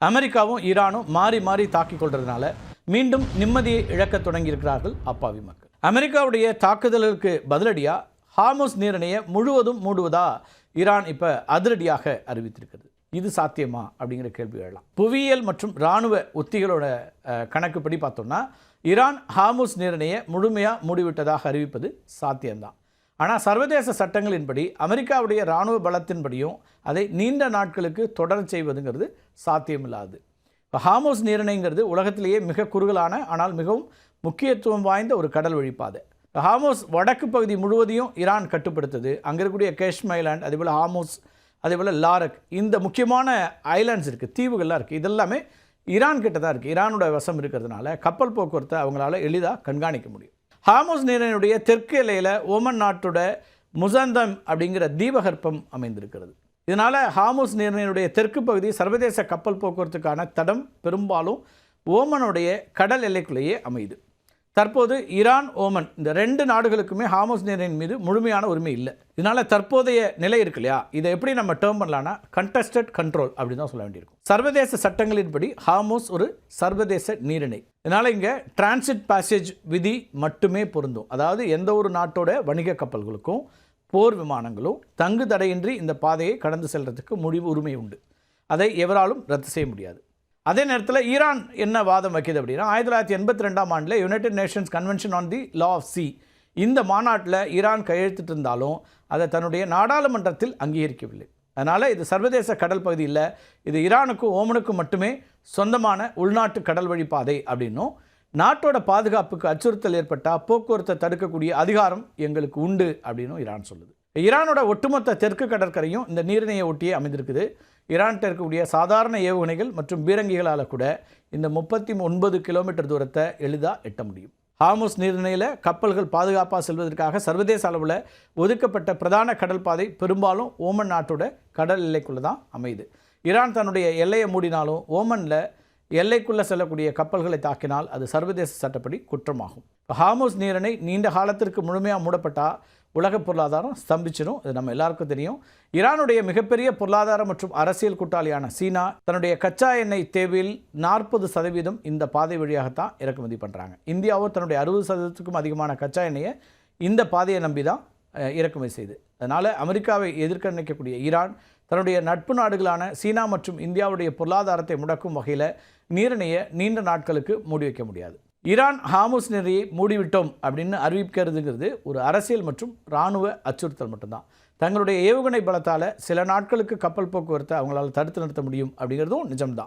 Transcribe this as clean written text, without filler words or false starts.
அமெரிக்காவும் ஈரானும் மாறி மாறி தாக்கிக் கொள்றதுனால மீண்டும் நிம்மதியை இழக்க தொடங்கியிருக்கிறார்கள் அப்பாவி மக்கள். அமெரிக்காவுடைய தாக்குதலுக்கு பதிலடியாக ஹார்முஸ் நீரிணையை முழுவதும் மூடுவதா ஈரான் இப்போ அதிரடியாக அறிவித்திருக்கிறது. இது சாத்தியமா அப்படிங்கிற கேள்வி எழலாம். புவியியல் மற்றும் இராணுவ உத்திகளோட கணக்குப்படி பார்த்தோம்னா ஈரான் ஹார்முஸ் நீரிணையை முழுமையாக மூடிவிட்டதாக அறிவிப்பது சாத்தியம்தான். ஆனால் சர்வதேச சட்டங்களின்படி அமெரிக்காவுடைய இராணுவ பலத்தின்படியும் அதை நீண்ட நாட்களுக்கு தொடர செய்வதுங்கிறது சாத்தியமில்லாது. இப்போ ஹார்முஸ் நீரிணைங்கிறது உலகத்திலேயே மிக குறுகலான ஆனால் மிகவும் முக்கியத்துவம் வாய்ந்த ஒரு கடல் வழிப்பாதை. ஹார்முஸ் வடக்கு பகுதி முழுவதையும் ஈரான் கட்டுப்படுத்துது. அங்கே இருக்கக்கூடிய கேஷ்ம் ஐலாண்ட், அதேபோல் ஹார்முஸ், அதேபோல் லாரக், இந்த முக்கியமான ஐலாண்ட்ஸ் இருக்குது, தீவுகள்லாம் இருக்குது. இதெல்லாமே ஈரான் கிட்ட தான் இருக்குது. ஈரானோட வசம் இருக்கிறதுனால கப்பல் போக்குவரத்தை அவங்களால எளிதாக கண்காணிக்க முடியும். ஹார்முஸ் நீரிணையுடைய தெற்கு எல்லையில் ஓமன் நாட்டோட முசந்தம் அப்படிங்கிற தீபகற்பம் அமைந்திருக்கிறது. இதனால் ஹார்முஸ் நீரிணையுடைய தெற்கு பகுதி சர்வதேச கப்பல் போக்குவரத்துக்கான தடம் பெரும்பாலும் ஓமனுடைய கடல் எல்லைக்குள்ளேயே அமையுது. தற்போது ஈரான், ஓமன் இந்த ரெண்டு நாடுகளுக்குமே ஹார்முஸ் நீரிணையின் மீது முழுமையான உரிமை இல்லை. இதனால் தற்போதைய நிலை இருக்கு இல்லையா, இதை எப்படி நம்ம டேர்ம் பண்ணலான்னா கண்டஸ்டட் கண்ட்ரோல் அப்படின்னு தான் சொல்ல வேண்டியிருக்கும். சர்வதேச சட்டங்களின்படி ஹார்முஸ் ஒரு சர்வதேச நீரிணை. இதனால் இங்கே டிரான்சிட் பேசேஜ் விதி மட்டுமே பொருந்தும். அதாவது எந்த ஒரு நாட்டோட வணிக கப்பல்களுக்கும் போர் விமானங்களும் தங்கு தடையின்றி இந்த பாதையை கடந்து செல்றதுக்கு முடிவு உரிமை உண்டு. அதை எவராலும் ரத்து செய்ய முடியாது. அதே நேரத்தில் ஈரான் என்ன வாதம் வைக்கிது அப்படின்னா 1982ஆம் ஆண்டில் United Nations convention on the law of sea இந்த மாநாட்டில் ஈரான் கையெழுத்திட்டு இருந்தாலும் அதை தன்னுடைய நாடாளுமன்றத்தில் அங்கீகரிக்கவில்லை. அதனால் இது சர்வதேச கடல் பகுதி இல்லை, இது ஈரானுக்கும் ஓமனுக்கும் மட்டுமே சொந்தமான உள்நாட்டு கடல் வழி பாதை அப்படின்னும் நாட்டோட பாதுகாப்புக்கு அச்சுறுத்தல் ஏற்பட்டால் போக்குவரத்தை தடுக்கக்கூடிய அதிகாரம் எங்களுக்கு உண்டு அப்படின்னும் ஈரான் சொல்லுது. ஈரானோட ஒட்டுமொத்த தெற்கு கடற்கரையும் இந்த நீரிணையை ஒட்டியே அமைந்திருக்குது. ஈரான்கிட்ட இருக்கக்கூடிய சாதாரண ஏவுகணைகள் மற்றும் பீரங்கிகளால் கூட இந்த 39 கிலோமீட்டர் தூரத்தை எளிதாக எட்ட முடியும். ஹார்முஸ் நீரிணையில் கப்பல்கள் பாதுகாப்பாக செல்வதற்காக சர்வதேச அளவில் ஒதுக்கப்பட்ட பிரதான கடல் பாதை பெரும்பாலும் ஓமன் நாட்டோட கடல் எல்லைக்குள்ளே தான் அமையுது. ஈரான் தன்னுடைய எல்லையை மூடினாலும் ஓமனில் எல்லைக்குள்ளே செல்லக்கூடிய கப்பல்களை தாக்கினால் அது சர்வதேச சட்டப்படி குற்றமாகும். ஹார்முஸ் நீரிணை நீண்ட காலத்திற்கு முழுமையாக மூடப்பட்டால் உலக பொருளாதாரம் ஸ்தம்பிச்சிடும். இது நம்ம எல்லாருக்கும் தெரியும். ஈரானுடைய மிகப்பெரிய பொருளாதார மற்றும் அரசியல் கூட்டாளியான சீனா தன்னுடைய கச்சா எண்ணெய் தேவையில் 40% இந்த பாதை வழியாகத்தான் இறக்குமதி பண்ணுறாங்க. இந்தியாவும் தன்னுடைய 60%க்கும் அதிகமான கச்சா எண்ணெயை இந்த பாதையை நம்பி தான் இறக்குமதி செய்து. அதனால் அமெரிக்காவை எதிர்க்க நினைக்கக்கூடிய ஈரான் தன்னுடைய நட்பு நாடுகளான சீனா மற்றும் இந்தியாவுடைய பொருளாதாரத்தை முடக்கும் வகையில் நீரிணையை நீண்ட நாட்களுக்கு மூடி வைக்க முடியாது. ஈரான் ஹார்முஸ் நீரிணையை மூடிவிட்டோம் அப்படின்னு அறிவிக்கிறதுங்கிறது ஒரு அரசியல் மற்றும் இராணுவ அச்சுறுத்தல் மட்டும்தான். தங்களுடைய ஏவுகணை பலத்தால் சில நாட்களுக்கு கப்பல் போக்குவரத்தை அவங்களால தடுத்து நிறுத்த முடியும் அப்படிங்கிறதும் நிஜம்தான்.